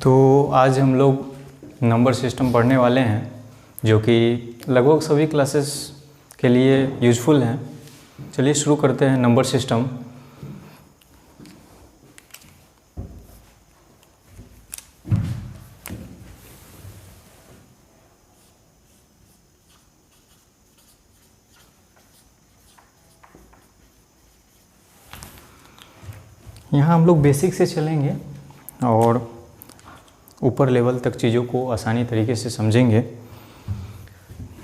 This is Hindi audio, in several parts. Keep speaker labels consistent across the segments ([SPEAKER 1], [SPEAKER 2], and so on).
[SPEAKER 1] तो आज हम लोग नंबर सिस्टम पढ़ने वाले हैं जो कि लगभग सभी क्लासेस के लिए यूज़फुल हैं। चलिए शुरू करते हैं नंबर सिस्टम। यहाँ हम लोग बेसिक से चलेंगे और ऊपर लेवल तक चीज़ों को आसानी तरीके से समझेंगे।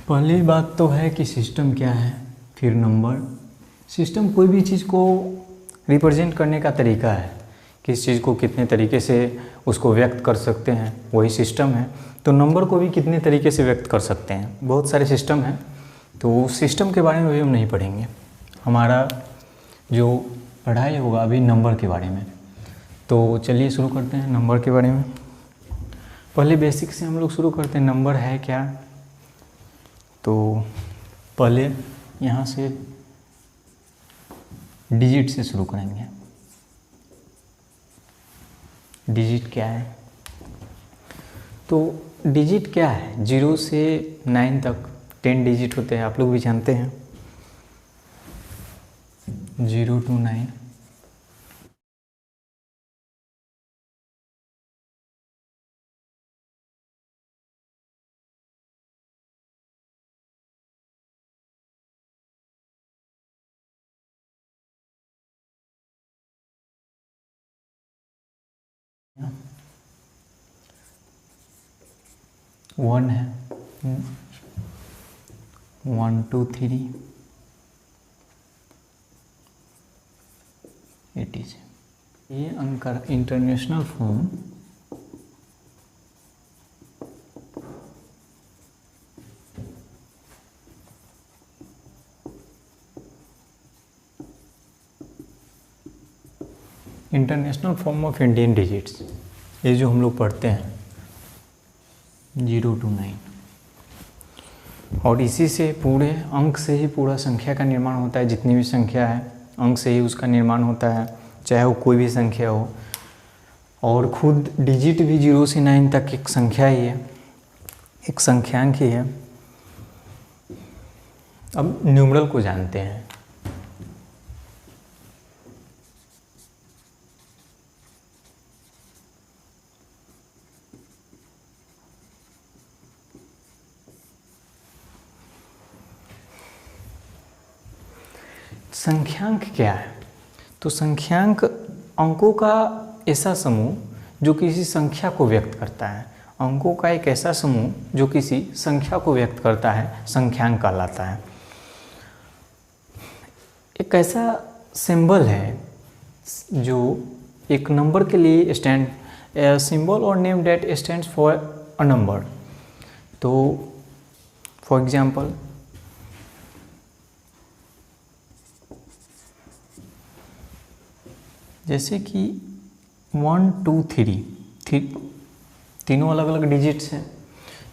[SPEAKER 1] पहली बात तो है कि सिस्टम क्या है, फिर नंबर। सिस्टम कोई भी चीज़ को रिप्रेजेंट करने का तरीका है, किस चीज़ को कितने तरीके से उसको व्यक्त कर सकते हैं, वही सिस्टम है। तो नंबर को भी कितने तरीके से व्यक्त कर सकते हैं, बहुत सारे सिस्टम हैं। तो सिस्टम के बारे में भी हम नहीं पढ़ेंगे। हमारा जो पढ़ाई होगा अभी नंबर के बारे में। तो चलिए शुरू करते हैं नंबर के बारे में। पहले बेसिक से हम लोग शुरू करते हैं, नंबर है क्या। तो पहले यहाँ से डिजिट से शुरू करेंगे। डिजिट क्या है? तो डिजिट क्या है? 0 से 9 तक 10 डिजिट होते हैं, आप लोग भी जानते हैं। 0 to 9। वन है, 1 2 3 80। ये अंक का international form international form of Indian digits, ये जो हम लोग पढ़ते हैं 0 to 9। और इसी से पूरे अंक से ही पूरा संख्या का निर्माण होता है। जितनी भी संख्या है अंक से ही उसका निर्माण होता है, चाहे वो कोई भी संख्या हो। और खुद डिजिट भी 0 से 9 तक एक संख्या ही है, एक संख्यांक ही है। अब न्यूमरल को जानते हैं। संख्यांक क्या है? तो संख्यांक अंकों का ऐसा समूह जो किसी संख्या को व्यक्त करता है। अंकों का एक ऐसा समूह जो किसी संख्या को व्यक्त करता है, संख्यांक कहलाता है। एक ऐसा सिंबल है जो एक नंबर के लिए स्टैंड, सिंबल और name that stands for a number. तो फॉर एग्जांपल जैसे कि 1 2 3 तीनों अलग अलग डिजिट्स हैं।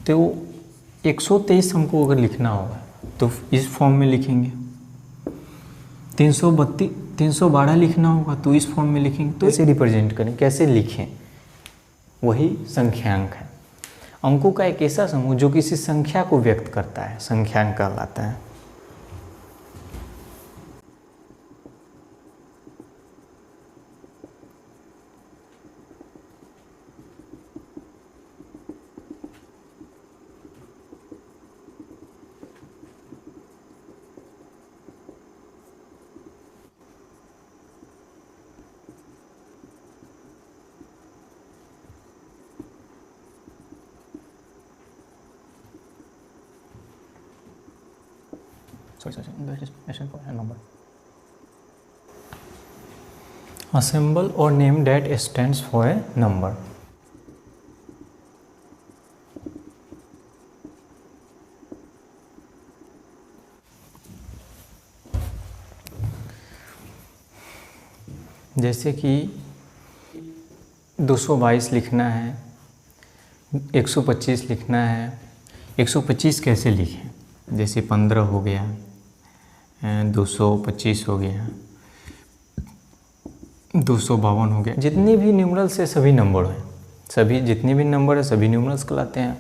[SPEAKER 1] तो 123 हमको अगर लिखना होगा तो इस फॉर्म में लिखेंगे। 312 लिखना होगा तो इस फॉर्म में लिखेंगे। तो इसे रिप्रेजेंट करें, कैसे लिखें, वही संख्यांक है। अंकों का एक ऐसा समूह जो किसी संख्या को व्यक्त करता है, संख्यांक कहलाता है। A symbol or name that stands for a number. जैसे कि 222 लिखना है, 125 लिखना है। 125 कैसे लिखें? जैसे 15 हो गया, 225 हो गया, 252 हो गया। जितने भी न्यूमरल से सभी नंबर हैं, सभी जितने भी नंबर है सभी न्यूमरल्स कहलाते हैं।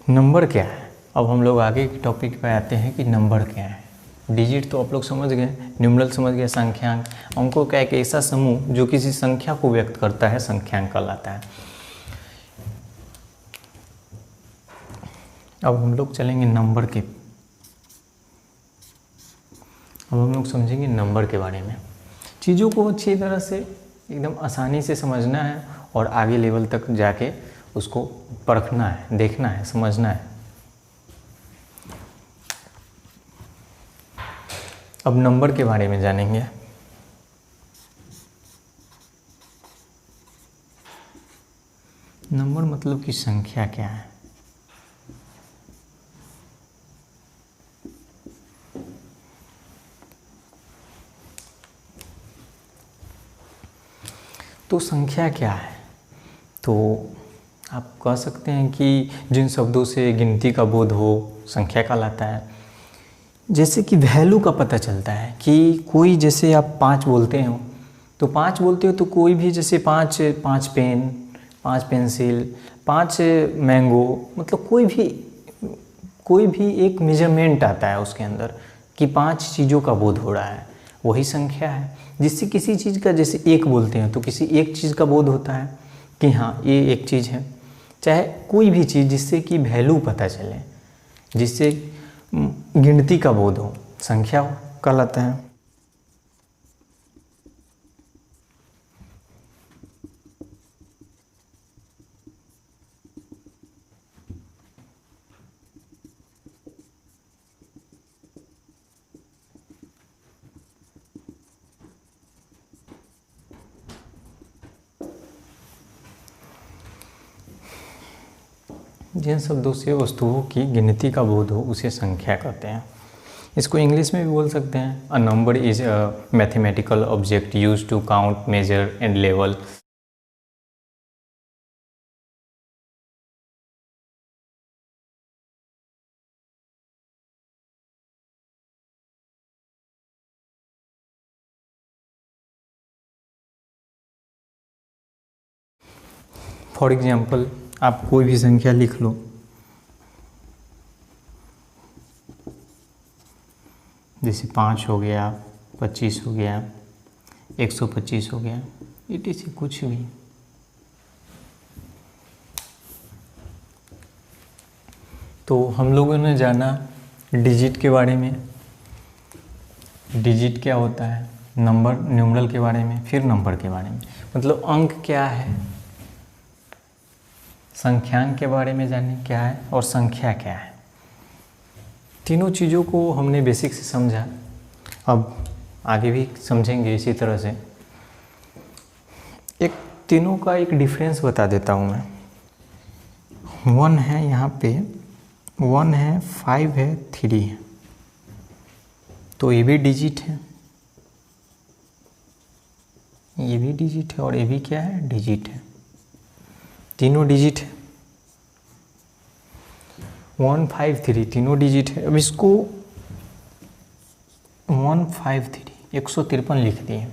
[SPEAKER 1] नंबर क्या है, अब हम लोग आगे के टॉपिक पे आते हैं कि नंबर क्या है। डिजिट तो आप लोग समझ गए, न्यूमरल समझ गए, संख्यांक। अंकों का एक ऐसा समूह जो किसी संख्या को व्यक्त करता है संख्यांक कहलाता है। अब हम लोग चलेंगे नंबर के, अब हम लोग समझेंगे नंबर के बारे में। चीज़ों को अच्छी तरह से एकदम आसानी से समझना है और आगे लेवल तक जाके उसको परखना है, देखना है, समझना है। अब नंबर के बारे में जानेंगे। नंबर मतलब कि संख्या क्या है। तो संख्या क्या है, तो आप कह सकते हैं कि जिन शब्दों से गिनती का बोध हो संख्या कहलाता है। जैसे कि वैल्यू का पता चलता है कि कोई, जैसे आप 5 बोलते हो तो 5 बोलते हो तो कोई भी, जैसे 5 पेन, 5 पेंसिल, 5 मैंगो, मतलब कोई भी एक मेजरमेंट आता है उसके अंदर कि 5 चीज़ों का बोध हो रहा है, वही संख्या है। जिससे किसी चीज़ का, जैसे 1 बोलते हैं तो किसी एक चीज़ का बोध होता है कि हाँ ये एक चीज़ है। चाहे कोई भी चीज़ जिससे कि वैल्यू पता चले, जिससे गिनती का बोध हो, संख्या कहलाता है। जिन शब्दों से वस्तुओं की गिनती का बोध हो उसे संख्या कहते हैं। इसको इंग्लिश में भी बोल सकते हैं, a number is a mathematical object used to count, measure and level. For example आप कोई भी संख्या लिख लो, जैसे 5 हो गया, 25 हो गया, 125 हो गया, इसी कुछ भी। तो हम लोगों ने जाना डिजिट के बारे में, डिजिट क्या होता है, नंबर न्यूमरल के बारे में, फिर नंबर के बारे में, मतलब अंक क्या है, संख्यांक के बारे में जाने क्या है और संख्या क्या है। तीनों चीज़ों को हमने बेसिक से समझा, अब आगे भी समझेंगे इसी तरह से। एक तीनों का एक डिफरेंस बता देता हूँ मैं। 1 है, यहाँ पे 1 है, 5 है, 3 है, तो ये भी डिजिट है, ये भी डिजिट है और ये भी क्या है, डिजिट है। तीनों डिजिट है, 1, 5, 3 तीनों डिजिट है। अब इसको 1, 5, 3 153 लिख दिए,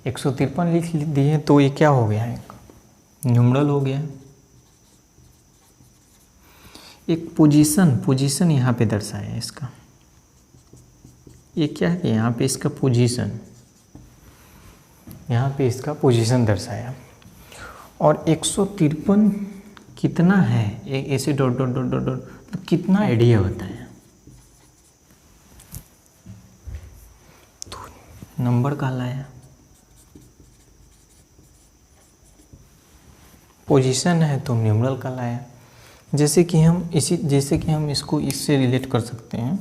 [SPEAKER 1] 153 लिख दिए तो ये क्या हो गया, एक न्यूमरल हो गया। एक पोजीशन यहाँ पे दर्शाया इसका, ये क्या है, यहाँ पे इसका पोजीशन, यहाँ पे इसका पोजीशन दर्शाया। और 153 कितना है, एक ऐसे dot dot dot dot dot, तो कितना आइडिया होता है, तो नंबर कहलाया। पोजीशन है तो न्यूमरल कहलाया। जैसे कि हम इसको इससे रिलेट कर सकते हैं,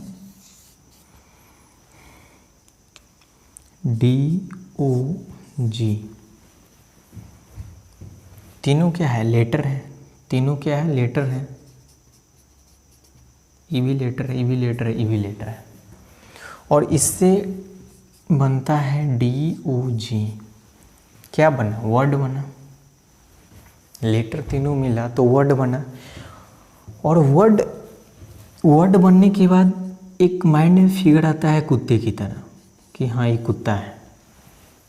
[SPEAKER 1] DOG, तीनों क्या है, लेटर है, तीनों क्या है, लेटर है, ई भी लेटर है, ई भी लेटर है, ई भी लेटर है। और इससे बनता है DOG, क्या बना, वर्ड बना, लेटर तीनों मिला तो वर्ड बना। और वर्ड बनने के बाद एक माइंड में फिगर आता है कुत्ते की तरह कि हाँ ये कुत्ता है,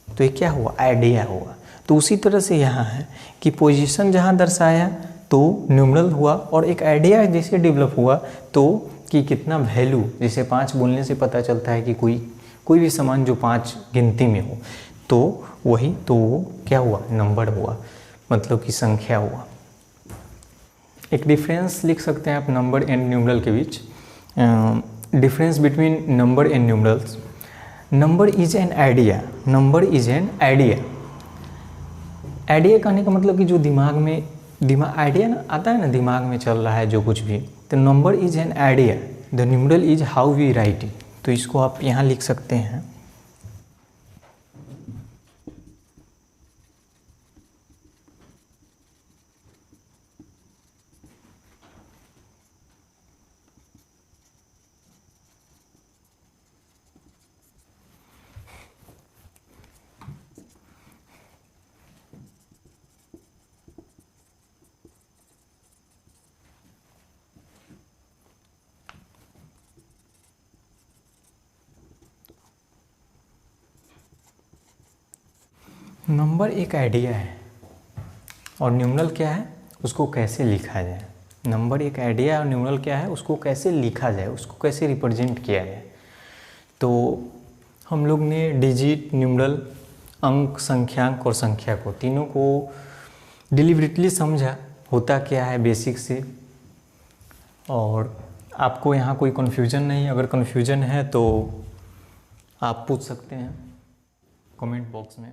[SPEAKER 1] तो ये क्या हुआ, आइडिया हुआ। तो उसी तरह से यहाँ है कि पोजीशन जहाँ दर्शाया तो न्यूमरल हुआ, और एक आइडिया जैसे डेवलप हुआ तो कि कितना वैल्यू, जैसे 5 बोलने से पता चलता है कि कोई भी सामान जो 5 गिनती में हो तो वही, तो वो क्या हुआ, नंबर हुआ, मतलब कि संख्या हुआ। एक डिफरेंस लिख सकते हैं आप नंबर एंड न्यूमरल के बीच। Difference between number and numerals, number is an idea, number is an idea. Idea कहने का मतलब कि जो दिमाग आइडिया ना आता है ना, दिमाग में चल रहा है जो कुछ भी, तो number is an idea, the numeral is how we write it. तो इसको आप यहाँ लिख सकते हैं। नंबर एक आइडिया है और न्यूमरल क्या है, उसको कैसे लिखा जाए। नंबर एक आइडिया और न्यूमरल क्या है, उसको कैसे लिखा जाए, उसको कैसे रिप्रेजेंट किया जाए। तो हम लोग ने डिजिट, न्यूमरल, अंक, संख्यांक और संख्या को तीनों को डिलिबरेटली समझा होता क्या है बेसिक से। और आपको यहाँ कोई कन्फ्यूजन नहीं, अगर कन्फ्यूजन है तो आप पूछ सकते हैं कमेंट बॉक्स में।